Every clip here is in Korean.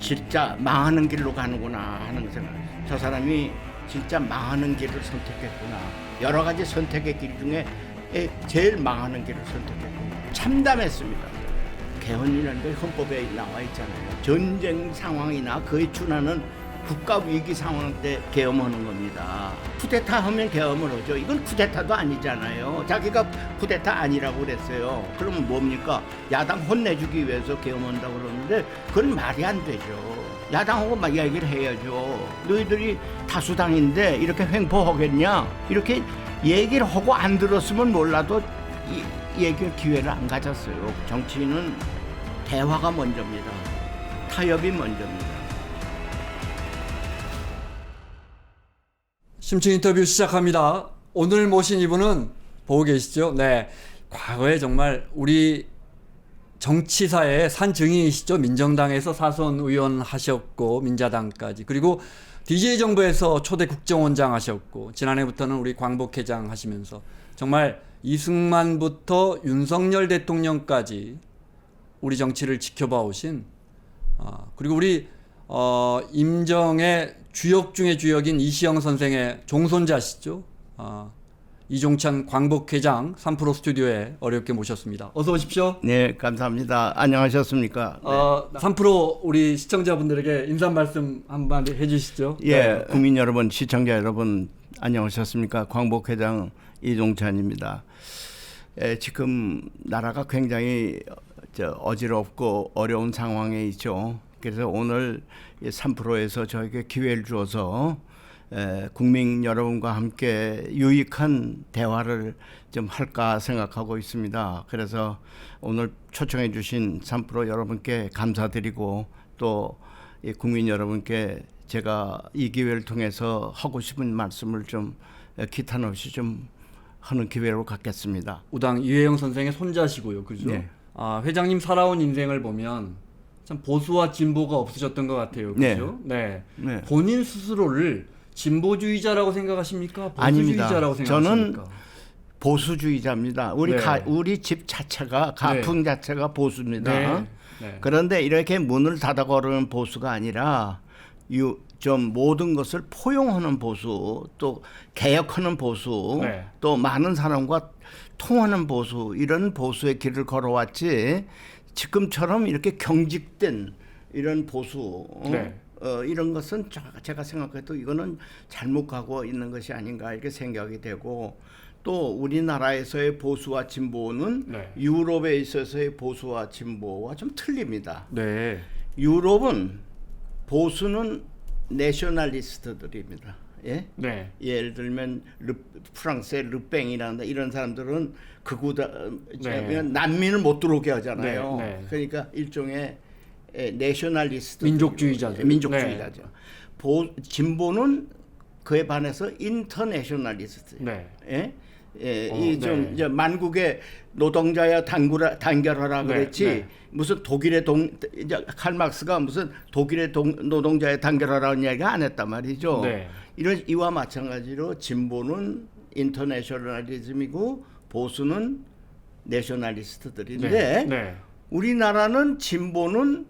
진짜 망하는 길로 가는구나 하는 생각. 저 사람이 진짜 망하는 길을 선택했구나. 여러 가지 선택의 길 중에 제일 망하는 길을 선택했고 참담했습니다. 개헌이라는 게 헌법에 나와 있잖아요. 전쟁 상황이나 그에 준하는 국가 위기 상황 때 계엄하는 겁니다. 쿠데타 하면 계엄을 하죠. 이건 쿠데타도 아니잖아요. 자기가 쿠데타 아니라고 그랬어요. 그러면 뭡니까? 야당 혼내주기 위해서 계엄한다고 그러는데 그건 말이 안 되죠. 야당하고 막 이야기를 해야죠. 너희들이 다수당인데 이렇게 횡포하겠냐? 이렇게 얘기를 하고 안 들었으면 몰라도 얘기할 기회를 안 가졌어요. 정치인은 대화가 먼저입니다. 타협이 먼저입니다. 심층 인터뷰 시작합니다. 오늘 모신 이분은 보고 계시죠? 네, 과거에 정말 우리 정치사의 산증인이시죠. 민정당에서 사선 의원 하셨고 민자당까지, 그리고 DJ 정부에서 초대 국정원장 하셨고 지난해부터는 우리 광복회장 하시면서 정말 이승만부터 윤석열 대통령까지 우리 정치를 지켜봐 오신, 그리고 우리 임정의 주역 중의 주역인 이시영 선생의 종손자시죠. 이종찬 광복회장 3프로 스튜디오에 어렵게 모셨습니다. 어서 오십시오. 네, 감사합니다. 안녕하셨습니까? 네. 3프로 우리 시청자분들에게 인사 말씀 한번 해주시죠. 예, 네. 국민 여러분, 시청자 여러분, 안녕하셨습니까? 광복회장 이종찬입니다. 지금 나라가 굉장히 어지럽고 어려운 상황에 있죠. 그래서 오늘 3프로에서 저에게 기회를 주어서 국민 여러분과 함께 유익한 대화를 좀 할까 생각하고 있습니다. 그래서 오늘 초청해 주신 3프로 여러분께 감사드리고 또 국민 여러분께 제가 이 기회를 통해서 하고 싶은 말씀을 좀 기탄 없이 좀 하는 기회로 갖겠습니다. 우당 이회영 선생의 손자시고요, 그죠? 네. 회장님 살아온 인생을 보면 참 보수와 진보가 없으셨던 것 같아요, 그죠? 네. 네. 본인 스스로를 진보주의자라고 생각하십니까? 아닙니다. 보수주의자라고 생각하십니까? 저는 보수주의자입니다. 우리 네. 우리 집 자체가 가풍 자체가 보수입니다. 네. 네. 그런데 이렇게 문을 닫아 걸으는 보수가 아니라 좀 모든 것을 포용하는 보수, 또 개혁하는 보수, 네. 또 많은 사람과 통하는 보수, 이런 보수의 길을 걸어왔지 지금처럼 이렇게 경직된 이런 보수 네. 이런 것은 제가 생각해도 이거는 잘못 가고 있는 것이 아닌가 이렇게 생각이 되고, 또 우리나라에서의 보수와 진보는 네. 유럽에 있어서의 보수와 진보와 좀 틀립니다. 네. 유럽은 보수는 내셔널리스트들입니다. 예? 네. 예를 들면 프랑스의 르팽이라는 이런 사람들은 극우다, 네. 난민을 못 들어오게 하잖아요. 네. 네. 그러니까 일종의 내셔널리스트, 민족주의자죠. 민족주의자죠. 진보는 그에 반해서 인터내셔널리스트. 네. 예? 네. 이제 만국의 노동자야 단결하라 네, 그랬지. 네. 무슨 독일의 이제 칼막스가 무슨 독일의 노동자에 단결하라는 이야기가 안 했단 말이죠. 네. 이와 마찬가지로 진보는 인터내셔널리즘이고 보수는 내셔널리스트들인데 네. 네. 우리나라는 진보는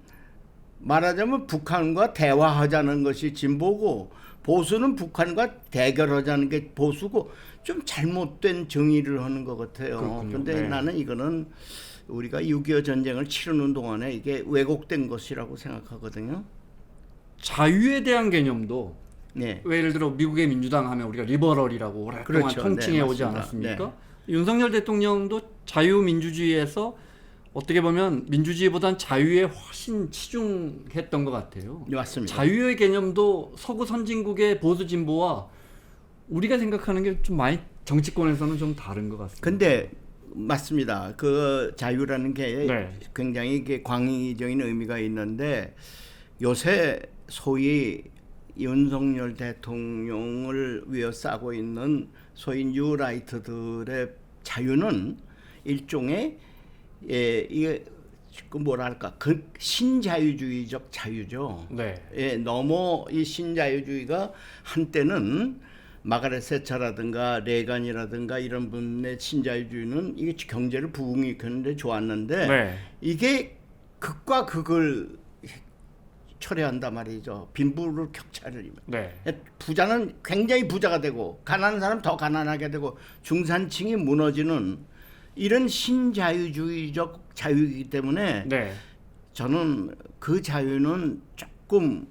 말하자면 북한과 대화하자는 것이 진보고 보수는 북한과 대결하자는 게 보수고, 좀 잘못된 정의를 하는 것 같아요. 그런데 네. 나는 이거는 우리가 6.25 전쟁을 치르는 동안에 이게 왜곡된 것이라고 생각하거든요. 자유에 대한 개념도, 네. 예를 들어 미국의 민주당 하면 우리가 리버럴이라고 오랫동안 그렇죠. 통칭해 네, 오지 맞습니다. 않았습니까? 윤석열 대통령도 자유민주주의에서 어떻게 보면 민주주의보단 자유에 훨씬 치중했던 것 같아요. 네, 맞습니다. 자유의 개념도 서구 선진국의 보수 진보와 우리가 생각하는 게 좀 많이 정치권에서는 좀 다른 것 같습니다. 근데 맞습니다. 그 자유라는 게 네. 굉장히 이게 광의적인 의미가 있는데, 요새 소위 윤석열 대통령을 위해 싸고 있는 소위 뉴라이트들의 자유는 일종의 이게 그 뭐랄까 그 신자유주의적 자유죠. 네. 너무 이 신자유주의가 한때는 마가렛 세처라든가 레간이라든가 이런 분의 신자유주의는 이게 경제를 부흥시켰는데 좋았는데, 네. 이게 극과 극을 철회한단 말이죠. 빈부를 격차를. 네. 부자는 굉장히 부자가 되고 가난한 사람 더 가난하게 되고 중산층이 무너지는 이런 신자유주의적 자유이기 때문에 네. 저는 그 자유는 조금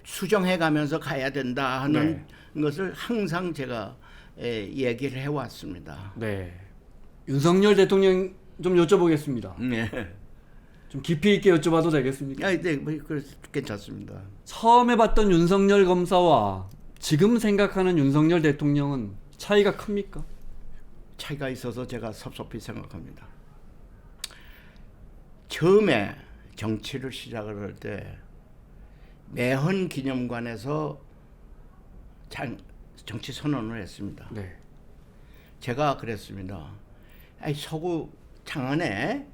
수정해 가면서 가야 된다 하는 것을 항상 제가 얘기를 해왔습니다. 네. 윤석열 대통령 좀 여쭤보겠습니다. 네. 좀 깊이 있게 여쭤봐도 되겠습니까? 네, 뭐 괜찮습니다. 처음에 봤던 윤석열 검사와 지금 생각하는 윤석열 대통령은 차이가 큽니까? 차이가 있어서 제가 섭섭히 생각합니다. 처음에 정치를 시작을 할 때 매헌 기념관에서 정치 선언을 했습니다. 네. 제가 그랬습니다. 서구 장안에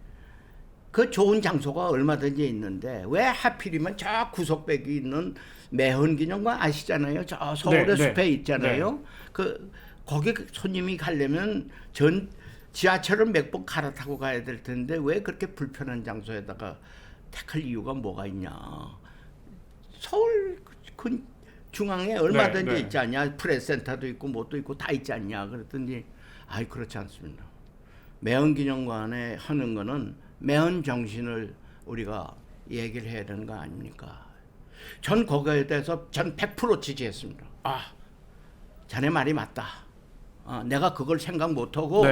그 좋은 장소가 얼마든지 있는데 왜 하필이면 저 구석백이 있는 매헌 기념관 아시잖아요. 저 서울의 숲에 있잖아요. 거기 손님이 가려면 지하철을 몇 번 갈아타고 가야 될 텐데 왜 그렇게 불편한 장소에다가 택할 이유가 뭐가 있냐. 서울 중앙에 얼마든지 있지 않냐. 프레스센터도 있고 뭣도 있고 다 있지 않냐. 그랬더니 그렇지 않습니다. 매헌기념관에 하는 거는 매헌 정신을 우리가 얘기를 해야 되는 거 아닙니까? 전 거기에 대해서 전 100% 지지했습니다. 자네 말이 맞다. 내가 그걸 생각 못하고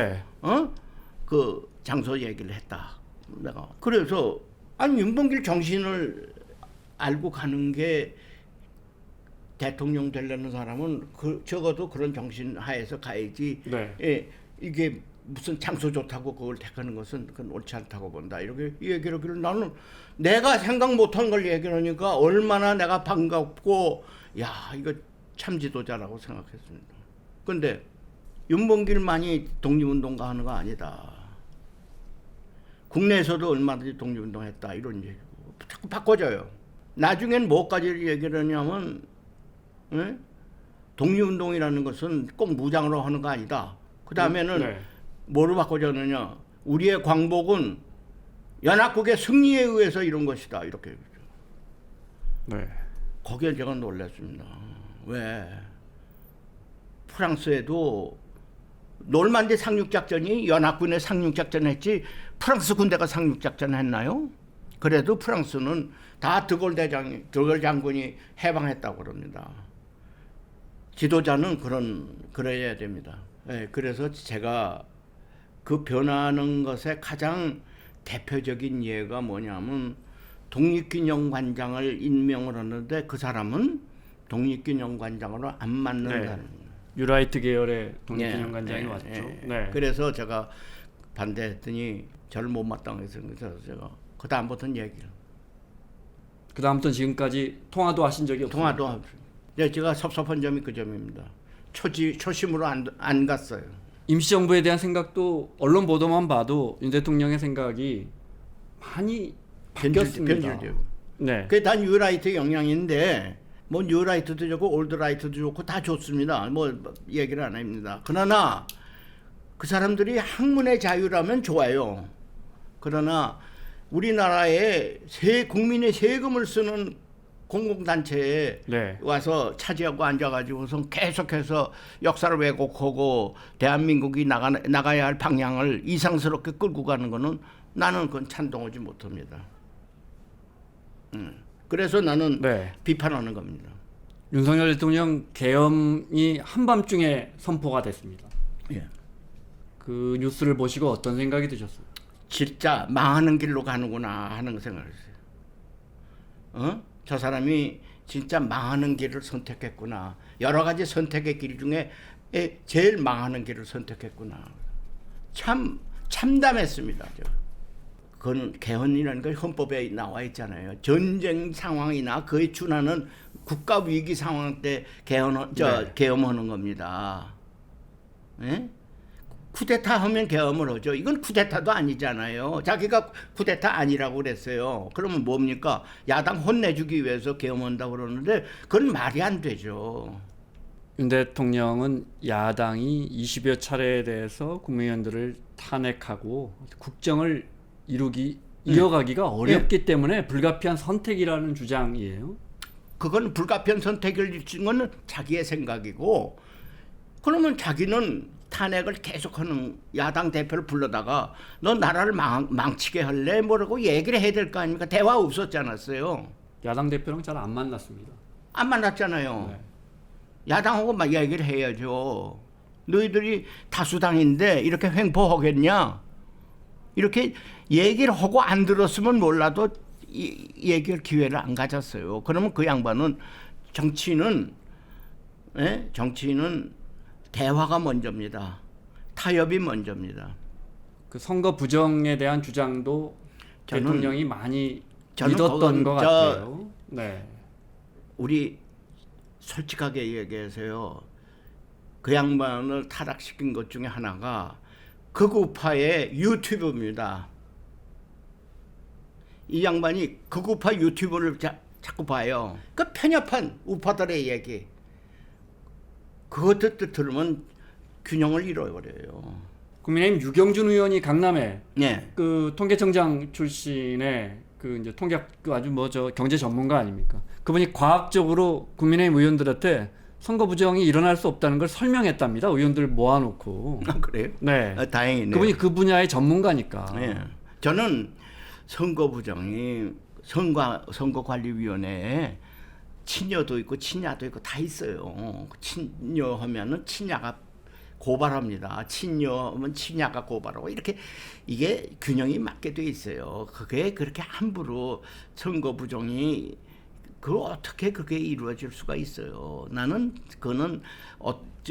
그 장소 얘기를 했다. 내가 그래서 윤봉길 정신을 알고 가는 게 대통령 되려는 사람은 적어도 그런 정신 하에서 가야지. 이게 무슨 장소 좋다고 그걸 택하는 것은 그건 옳지 않다고 본다. 이렇게 얘기를 하기를 나는 내가 생각 못한 걸 얘기하니까 얼마나 내가 반갑고 이거 참 지도자라고 생각했습니다. 그런데 윤봉길만이 독립운동가 하는 거 아니다. 국내에서도 얼마든지 독립운동했다 이런 얘기고 자꾸 바꿔줘요. 나중엔 뭐까지 얘기를 하냐면 독립운동이라는 것은 꼭 무장으로 하는 거 아니다. 그 다음에는 뭐로 바꿔줬느냐. 우리의 광복은 연합국의 승리에 의해서 이룬 것이다. 이렇게 얘기죠. 거기에 제가 놀랐습니다. 왜? 프랑스에도 놀만디 상륙작전이 연합군의 상륙작전 했지 프랑스 군대가 상륙작전 했나요? 그래도 프랑스는 다 드골 장군이 해방했다고 그럽니다. 지도자는 그래야 됩니다. 그래서 제가 그 변하는 것의 가장 대표적인 예가 뭐냐면 독립기념관장을 임명을 하는데 그 사람은 독립기념관장으로 안 맞는 사람. 유라이트 계열의 독립기념관장이 왔죠. 그래서 제가 반대했더니 저를 못마땅해서 제가 그 다음부터는 얘기를. 그 다음부터 지금까지 통화도 하신 적이 없어요. 통화도 없어요. 제가 섭섭한 점이 그 점입니다. 초심으로 안 갔어요. 임시정부에 대한 생각도 언론 보도만 봐도 윤 대통령의 생각이 많이 바뀌었습니다. 그게 다 뉴라이트 영향인데 뭐 뉴라이트도 좋고 올드라이트도 좋고 다 좋습니다. 뭐 얘기를 안 합니다. 그러나 그 사람들이 학문의 자유라면 좋아요. 그러나 우리나라에 국민의 세금을 쓰는 공공단체에 와서 차지하고 앉아가지고서 계속해서 역사를 왜곡하고 대한민국이 나가야 할 방향을 이상스럽게 끌고 가는 거는 나는 그건 찬동하지 못합니다. 그래서 나는 비판하는 겁니다. 윤석열 대통령 계엄이 한밤중에 선포가 됐습니다. 그 뉴스를 보시고 어떤 생각이 드셨어요? 진짜 망하는 길로 가는구나 하는 생각을 했어요. 저 사람이 진짜 망하는 길을 선택했구나. 여러 가지 선택의 길 중에 제일 망하는 길을 선택했구나. 참담했습니다. 그건 개헌이라는 게 헌법에 나와 있잖아요. 전쟁 상황이나 그에 준하는 국가 위기 상황 때 계엄하는 겁니다. 쿠데타 하면 계엄을 하죠. 이건 쿠데타도 아니잖아요. 자기가 쿠데타 아니라고 그랬어요. 그러면 뭡니까? 야당 혼내주기 위해서 계엄한다고 그러는데 그건 말이 안 되죠. 윤 대통령은 야당이 20여 차례에 대해서 국무위원들을 탄핵하고 국정을 이어가기가 어렵기 때문에 불가피한 선택이라는 주장이에요. 그건 불가피한 선택을 주는 건 자기의 생각이고, 그러면 자기는 탄핵을 계속하는 야당 대표를 불러다가 너 나라를 망치게 할래? 뭐라고 얘기를 해야 될 거 아닙니까? 대화 없었지 않았어요? 야당 대표랑 잘 안 만났습니다. 안 만났잖아요. 네. 야당하고 막 얘기를 해야죠. 너희들이 다수당인데 이렇게 횡포하겠냐? 이렇게 얘기를 하고 안 들었으면 몰라도 얘기할 기회를 안 가졌어요. 그러면 그 양반은 정치인은 대화가 먼저입니다. 타협이 먼저입니다. 그 선거 부정에 대한 주장도 대통령이 많이 저는 믿었던 것 같아요. 네. 우리 솔직하게 얘기해서요. 그 양반을 타락시킨 것 중에 하나가 극우파의 유튜브입니다. 이 양반이 극우파 유튜브를 자꾸 봐요. 그 편협한 우파들의 얘기. 그것들 들으면 균형을 잃어버려요. 국민의힘 유경준 의원이 강남에 네. 그 통계청장 출신의 그 이제 통계 그 아주 경제 전문가 아닙니까? 그분이 과학적으로 국민의힘 의원들한테 선거 부정이 일어날 수 없다는 걸 설명했답니다. 의원들 모아놓고. 아, 그래요? 네. 다행이네요. 그분이 그 분야의 전문가니까. 네. 저는 선거 부정이 선거관리위원회에 친여도 있고 친야도 있고 다 있어요. 친여하면은 친야가 고발합니다. 친여하면 친야가 고발하고 이게 균형이 맞게 돼 있어요. 그게 그렇게 함부로 선거 부정이 어떻게 그게 이루어질 수가 있어요. 나는 그거는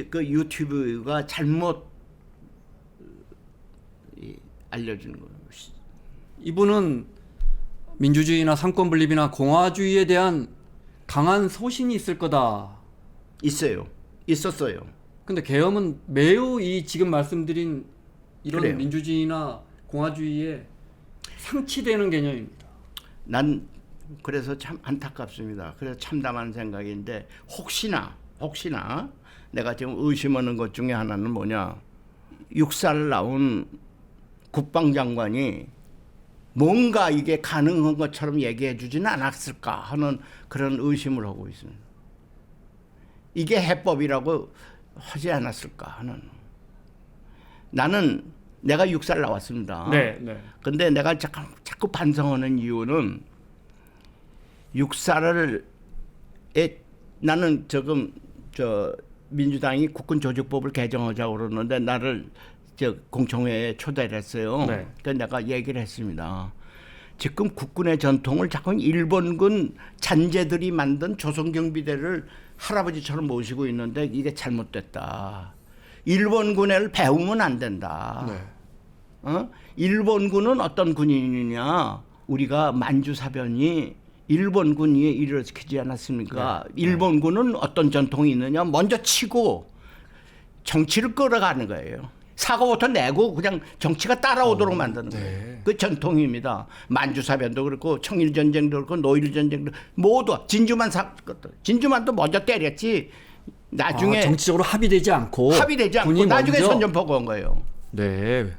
그 유튜브가 잘못 알려주는 거예요. 이분은 민주주의나 상권 분립이나 공화주의에 대한 강한 소신이 있을 거다. 있었어요. 근데 계엄은 매우 이 지금 말씀드린 이런 그래요. 민주주의나 공화주의에 상치되는 개념입니다. 난 그래서 참 안타깝습니다. 그래서 참담한 생각인데 혹시나 내가 지금 의심하는 것 중에 하나는 뭐냐, 육살 나온 국방장관이 뭔가 이게 가능한 것처럼 얘기해 주지는 않았을까 하는 그런 의심을 하고 있습니다. 이게 해법이라고 하지 않았을까 하는. 나는 내가 육살 나왔습니다. 네. 근데 내가 자꾸 반성하는 이유는 육사를 나는 지금 민주당이 국군조직법을 개정하자고 그러는데 나를 공청회에 초대를 했어요. 네. 그래서 내가 얘기를 했습니다. 지금 국군의 전통을 자꾸 일본군 잔재들이 만든 조선경비대를 할아버지처럼 모시고 있는데 이게 잘못됐다. 일본군을 배우면 안 된다. 네. 일본군은 어떤 군인이냐? 우리가 만주사변이 일본군이 일으키지 않았습니까? 네. 일본군은 어떤 전통이 있느냐? 먼저 치고 정치를 끌어가는 거예요. 사고부터 내고 그냥 정치가 따라오도록 만드는 네. 거예요. 그 전통입니다. 만주사변도 그렇고 청일전쟁도 그렇고 노일전쟁도 모두 진주만도 먼저 때렸지. 나중에 정치적으로 합의되지 않고 나중에 선전포고 온 거예요. 네.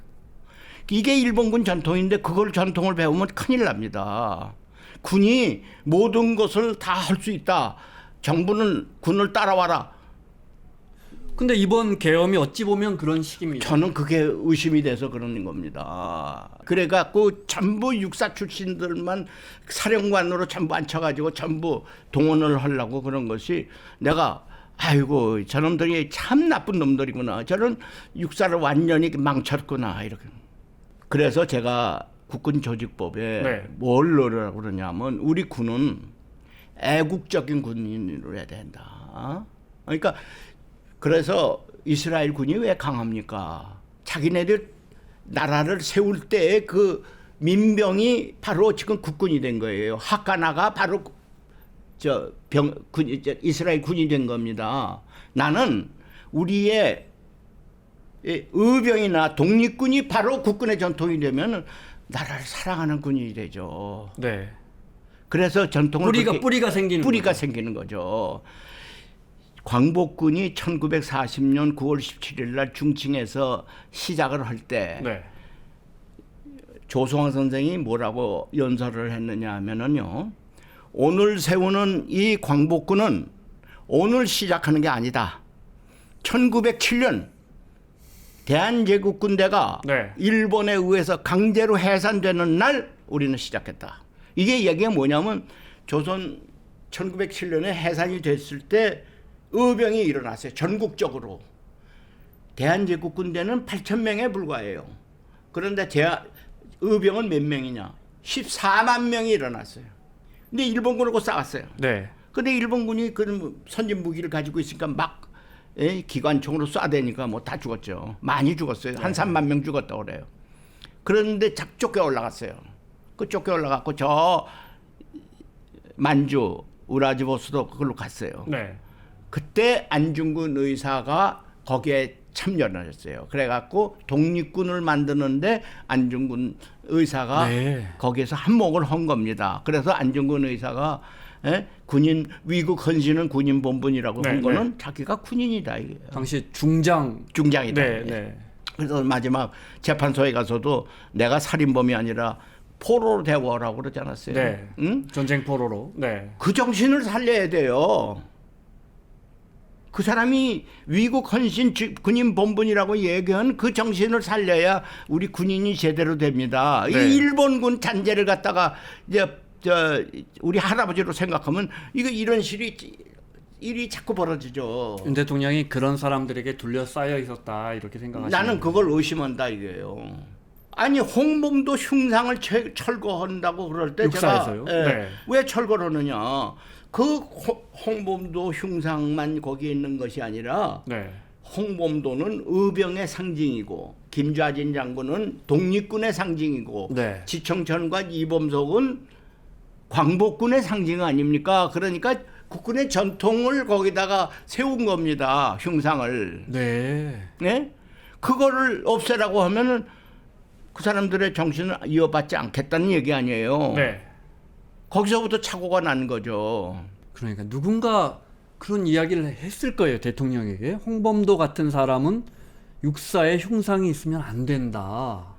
이게 일본군 전통인데 그걸 전통을 배우면 큰일 납니다. 군이 모든 것을 다 할 수 있다. 정부는 군을 따라와라. 근데 이번 계엄이 어찌 보면 그런 식입니다. 저는 그게 의심이 돼서 그러는 겁니다. 그래갖고 전부 육사 출신들만 사령관으로 전부 앉혀가지고 전부 동원을 하려고 그런 것이 내가 아이고 저놈들이 참 나쁜 놈들이구나. 저는 육사를 완전히 망쳤구나 이렇게. 그래서 제가 국군조직법에 네. 뭘 넣으라고 그러냐면 우리 군은 애국적인 군인으로 해야 된다. 그러니까 그래서 이스라엘 군이 왜 강합니까? 자기네들 나라를 세울 때의 그 민병이 바로 지금 국군이 된 거예요. 하카나가 바로 이스라엘 군이 된 겁니다. 나는 우리의 의병이나 독립군이 바로 국군의 전통이 되면 나라를 사랑하는 군인이 되죠. 네. 그래서 전통을 뿌리가 생기는 거죠. 광복군이 1940년 9월 17일 날 중칭에서 시작을 할 때 네. 조성환 선생이 뭐라고 연설을 했느냐 하면은요. 오늘 세우는 이 광복군은 오늘 시작하는 게 아니다. 1907년 대한제국군대가 네. 일본에 의해서 강제로 해산되는 날 우리는 시작했다. 이게 얘기가 뭐냐면 조선 1907년에 해산이 됐을 때 의병이 일어났어요. 전국적으로. 대한제국군대는 8,000명에 불과해요. 그런데 의병은 몇 명이냐? 14만 명이 일어났어요. 근데 일본군하고 싸웠어요. 네. 근데 일본군이 그 선진 무기를 가지고 있으니까 막 기관총으로 쏴대니까 뭐 다 죽었죠. 많이 죽었어요. 한 3만 명 죽었다고 그래요. 그런데 쫓겨 올라갔어요. 그 쫓겨 올라갔고 저 만주 우라지보스도 그걸로 갔어요. 네. 그때 안중근 의사가 거기에 참여를 했어요. 그래갖고 독립군을 만드는데 안중근 의사가 네. 거기에서 한몫을 한 겁니다. 그래서 안중근 의사가 군인 위국 헌신은 군인 본분이라고 네, 한 거는 자기가 군인이다 이게. 당시 중장이다. 네, 네. 그래서 마지막 재판소에 가서도 내가 살인범이 아니라 포로로 대우하라고 그러지 않았어요. 네. 응? 전쟁 포로로. 네. 그 정신을 살려야 돼요. 그 사람이 위국 헌신 군인 본분이라고 얘기한 그 정신을 살려야 우리 군인이 제대로 됩니다. 네. 이 일본군 잔재를 갖다가 이제 우리 할아버지로 생각하면 이거 이런 일이 자꾸 벌어지죠. 윤 대통령이 그런 사람들에게 둘러싸여 있었다 이렇게 생각하시는 나는 그걸 의심한다 이거예요. 아니 홍범도 흉상을 철거한다고 그럴 때 육사에서요? 제가 네. 왜 철거를 하느냐. 그 홍범도 흉상만 거기에 있는 것이 아니라 네. 홍범도는 의병의 상징이고 김좌진 장군은 독립군의 상징이고 네. 지청천과 이범석은 광복군의 상징 아닙니까? 그러니까 국군의 전통을 거기다가 세운 겁니다. 흉상을. 네. 네? 그거를 없애라고 하면은 그 사람들의 정신을 이어받지 않겠다는 얘기 아니에요. 네. 거기서부터 착오가 난 거죠. 그러니까 누군가 그런 이야기를 했을 거예요. 대통령에게. 홍범도 같은 사람은 육사에 흉상이 있으면 안 된다.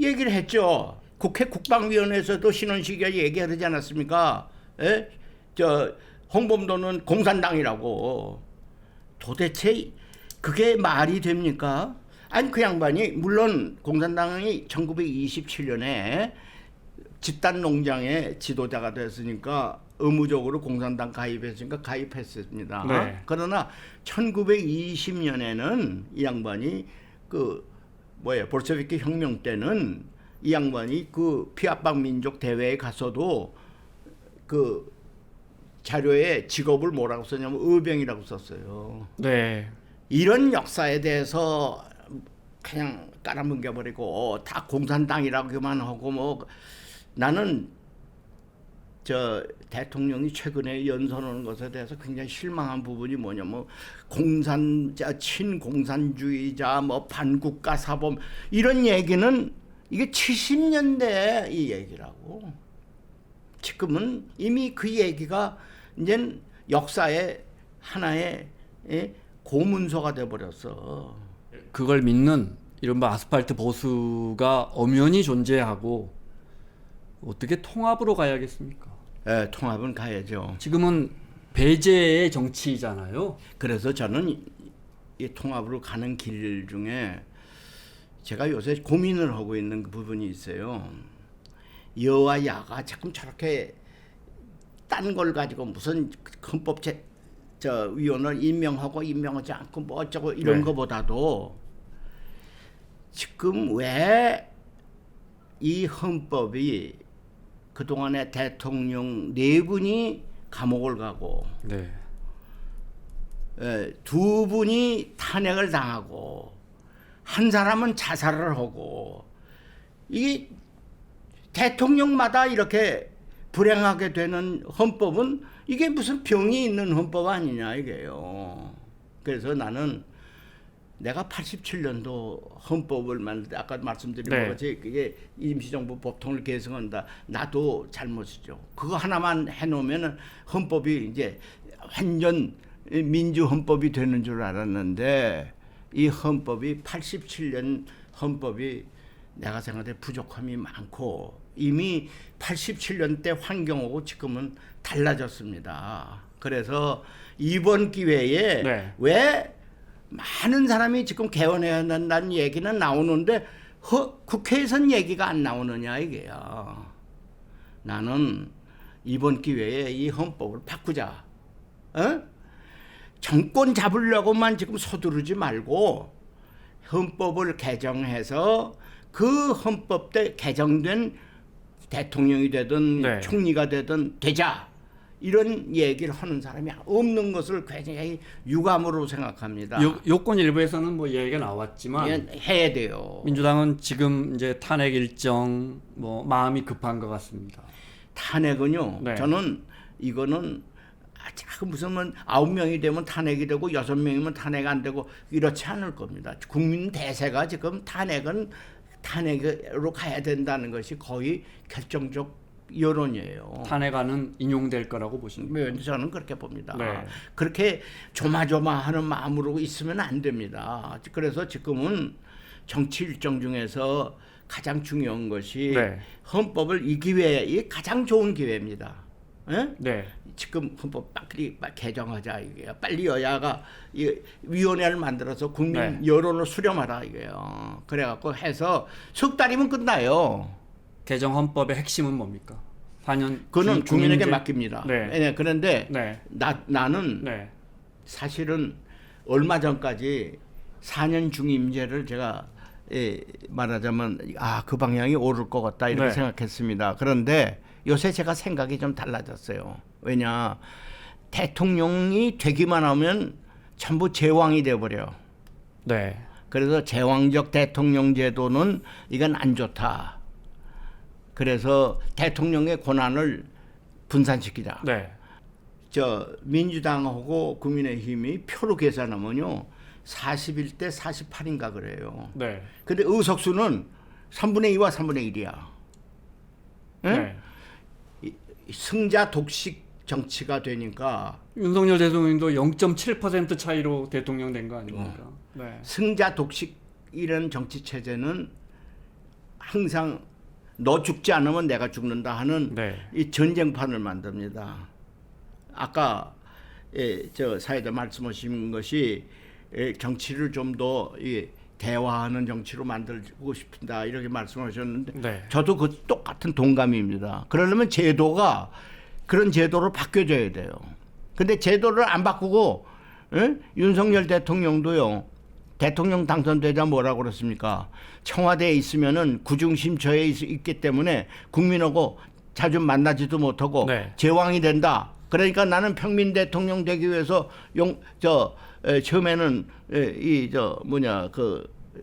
얘기를 했죠. 국회 국방위원회에서도 신원식이 얘기하지 않았습니까? 에? 홍범도는 공산당이라고. 도대체 그게 말이 됩니까? 아니 그 양반이 물론 공산당이 1927년에 집단 농장의 지도자가 됐으니까 의무적으로 공산당 가입했으니까 가입했습니다. 네. 그러나 1920년에는 이 양반이 볼셰비키 혁명 때는 이 양반이 그 피압박 민족 대회에 가서도 그 자료에 직업을 뭐라고 썼냐면 의병이라고 썼어요. 네. 이런 역사에 대해서 그냥 깔아뭉개버리고 다 공산당이라고만 하고 뭐 나는 대통령이 최근에 연설하는 것에 대해서 굉장히 실망한 부분이 뭐냐면 친공산주의자 뭐 반국가 사범 이런 얘기는 이게 70년대 이 얘기라고. 지금은 이미 그 얘기가 이제 역사의 하나의 고문서가 돼버렸어. 그걸 믿는 이른바 아스팔트 보수가 엄연히 존재하고 어떻게 통합으로 가야겠습니까? 예, 통합은 가야죠. 지금은 배제의 정치잖아요. 그래서 저는 이 통합으로 가는 길 중에 제가 요새 고민을 하고 있는 그 부분이 있어요. 여와 야가 자꾸 저렇게 딴 걸 가지고 무슨 헌법위원을 임명하고 임명하지 않고 뭐 어쩌고 이런 네. 거보다도 지금 왜 이 헌법이 그동안에 대통령 4분이 감옥을 가고 네. 2분이 탄핵을 당하고 한 사람은 자살을 하고 이게 대통령마다 이렇게 불행하게 되는 헌법은 이게 무슨 병이 있는 헌법 아니냐 이게요. 그래서 나는 내가 87년도 헌법을 만들 아까 말씀드린 네. 것 같이 그게 임시정부 법통을 개정한다. 나도 잘못이죠. 그거 하나만 해놓으면 헌법이 이제 완전 민주 헌법이 되는 줄 알았는데 이 헌법이 87년 헌법이 내가 생각할 때 부족함이 많고 이미 87년대 환경하고 지금은 달라졌습니다. 그래서 이번 기회에 네. 왜 많은 사람이 지금 개헌해야 한다는 얘기는 나오는데 국회에선 얘기가 안 나오느냐 이게요. 나는 이번 기회에 이 헌법을 바꾸자. 어? 정권 잡으려고만 지금 서두르지 말고 헌법을 개정해서 그 헌법 때 개정된 대통령이 되든 네. 총리가 되든 되자. 이런 얘기를 하는 사람이 없는 것을 굉장히 유감으로 생각합니다. 요건 일부에서는 뭐 얘기가 나왔지만 해야 돼요. 민주당은 지금 이제 탄핵 일정 뭐 마음이 급한 것 같습니다. 탄핵은요. 네. 저는 이거는 무슨 9명이 되면 탄핵이 되고 6명이면 탄핵 안 되고 이렇지 않을 겁니다. 국민 대세가 지금 탄핵으로 가야 된다는 것이 거의 결정적 여론이에요. 탄핵안은 인용될 거라고 보십니까? 저는 그렇게 봅니다. 네. 그렇게 조마조마하는 마음으로 있으면 안 됩니다. 그래서 지금은 정치 일정 중에서 가장 중요한 것이 네. 헌법을 이 기회에 가장 좋은 기회입니다. 예? 네. 지금 헌법 빨리 개정하자 이게요. 빨리 여야가 이 위원회를 만들어서 국민 네. 여론을 수렴하라 이게요. 그래갖고 해서 석 달이면 끝나요. 개정 헌법의 핵심은 뭡니까? 4년 그거는 국민에게 중임제- 맡깁니다. 네. 네, 그런데 네. 나는 네. 사실은 얼마 전까지 4년 중임제를 제가 말하자면 그 방향이 옳을 것 같다 이렇게 네. 생각했습니다. 그런데 요새 제가 생각이 좀 달라졌어요. 왜냐 대통령이 되기만 하면 전부 제왕이 돼버려. 네. 그래서 제왕적 대통령 제도는 이건 안 좋다. 그래서 대통령의 권한을 분산시키자. 네. 민주당하고 국민의힘이 표로 계산하면요 41대 48인가 그래요. 네. 근데 의석수는 3분의 2와 3분의 1이야. 네. 승자 독식 정치가 되니까 윤석열 대통령도 0.7% 차이로 대통령 된 거 아닙니까? 네. 승자 독식 이런 정치 체제는 항상 너 죽지 않으면 내가 죽는다 하는 네. 이 전쟁판을 만듭니다. 아까 저 사회자 말씀하신 것이 정치를 좀 더 대화하는 정치로 만들고 싶다 이렇게 말씀하셨는데 네. 저도 그 똑같은 동감입니다. 그러려면 제도가 그런 제도로 바뀌어져야 돼요. 근데 제도를 안 바꾸고 윤석열 대통령도요. 대통령 당선되자 뭐라고 그랬습니까? 청와대에 있으면은 구중심처에 있기 때문에 국민하고 자주 만나지도 못하고 네. 제왕이 된다. 그러니까 나는 평민 대통령 되기 위해서 처음에는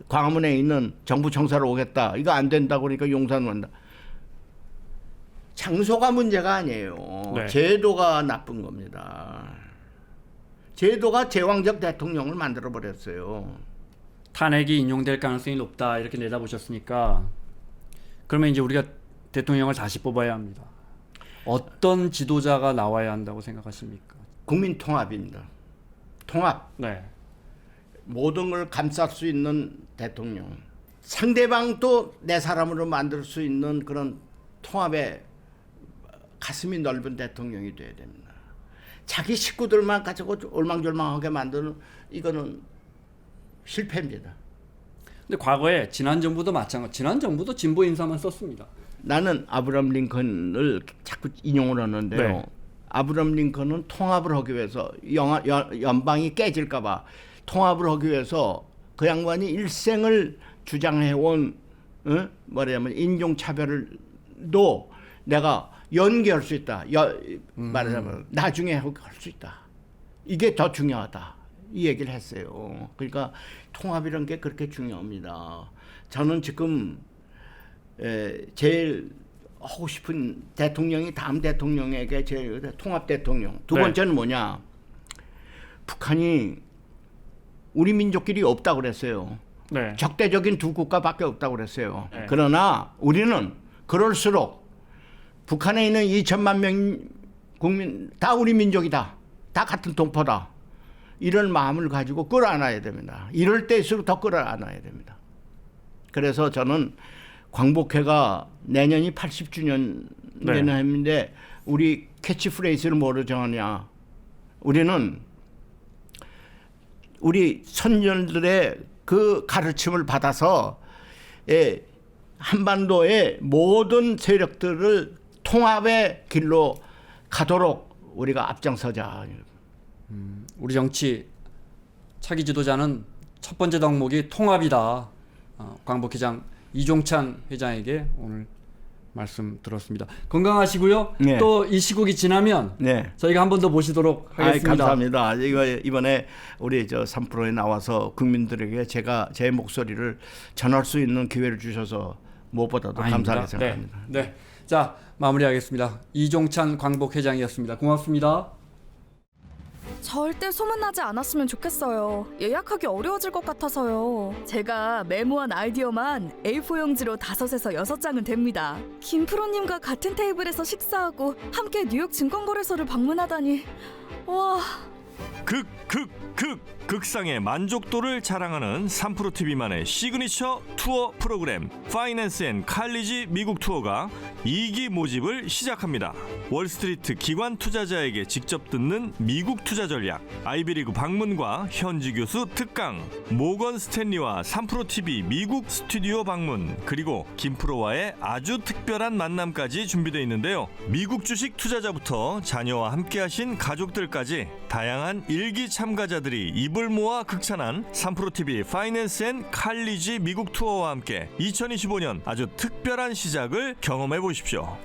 광화문에 있는 정부 청사로 오겠다. 이거 안 된다고 그러니까 용산 간다. 장소가 문제가 아니에요. 네. 제도가 나쁜 겁니다. 제도가 제왕적 대통령을 만들어 버렸어요. 탄핵이 인용될 가능성이 높다 이렇게 내다보셨으니까 그러면 이제 우리가 대통령을 다시 뽑아야 합니다. 어떤 지도자가 나와야 한다고 생각하십니까? 국민 통합입니다. 통합. 네. 모든 걸 감쌀 수 있는 대통령. 상대방도 내 사람으로 만들 수 있는 그런 통합의 가슴이 넓은 대통령이 돼야 됩니다. 자기 식구들만 가지고 올망졸망하게 만드는 이거는 실패입니다. 근데 과거에 지난 정부도 마찬가지. 지난 정부도 진보 인사만 썼습니다. 나는 아브라함 링컨을 자꾸 인용을 하는데요. 네. 아브라함 링컨은 통합을 하기 위해서 연방이 깨질까 봐 통합을 하기 위해서 그 양반이 일생을 주장해온 뭐냐면 인종차별도 내가 연기할 수 있다. 말하자면 나중에 할 수 있다. 이게 더 중요하다. 이 얘기를 했어요. 그러니까 통합이라는 게 그렇게 중요합니다. 저는 지금 제일 하고 싶은 대통령이 다음 대통령에게 제일 통합 대통령. 두 네. 번째는 뭐냐? 북한이 우리 민족끼리 없다고 그랬어요. 네. 적대적인 두 국가밖에 없다고 그랬어요. 네. 그러나 우리는 그럴수록 북한에 있는 2천만 명 국민 다 우리 민족이다. 다 같은 동포다. 이런 마음을 가지고 끌어안아야 됩니다. 이럴 때일수록 더 끌어안아야 됩니다. 그래서 저는 광복회가 내년이 80주년 되는 네. 해인데 우리 캐치프레이즈를 뭐로 정하냐? 우리는 우리 선열들의 그 가르침을 받아서 한반도의 모든 세력들을 통합의 길로 가도록 우리가 앞장서자. 우리 정치 차기 지도자는 첫 번째 덕목이 통합이다. 광복회장 이종찬 회장에게 오늘 말씀 들었습니다. 건강하시고요. 네. 또 이 시국이 지나면 네. 저희가 한 번 더 모시도록 하겠습니다. 감사합니다. 이번에 우리 저 3프로에 나와서 국민들에게 제가 제 목소리를 전할 수 있는 기회를 주셔서 무엇보다도 아닙니다. 감사하게 생각합니다. 네. 자, 마무리하겠습니다. 이종찬 광복회장이었습니다. 고맙습니다. 절대 소문나지 않았으면 좋겠어요. 예약하기 어려워질 것 같아서요. 제가 메모한 아이디어만 A4 용지로 5에서 6장은 됩니다. 김프로님과 같은 테이블에서 식사하고 함께 뉴욕 증권거래소를 방문하다니. 와... 극상의 만족도를 자랑하는 3프로TV만의 시그니처 투어 프로그램 파이낸스 앤 칼리지 미국 투어가 2기 모집을 시작합니다. 월스트리트 기관 투자자에게 직접 듣는 미국 투자 전략, 아이비리그 방문과 현지 교수 특강, 모건 스탠리와 3프로TV 미국 스튜디오 방문, 그리고 김프로와의 아주 특별한 만남까지 준비되어 있는데요. 미국 주식 투자자부터 자녀와 함께하신 가족들까지 다양한 일기 참가자들이 입을 모아 극찬한 3프로TV 파이낸스 앤 칼리지 미국 투어와 함께 2025년 아주 특별한 시작을 경험해 보십시오.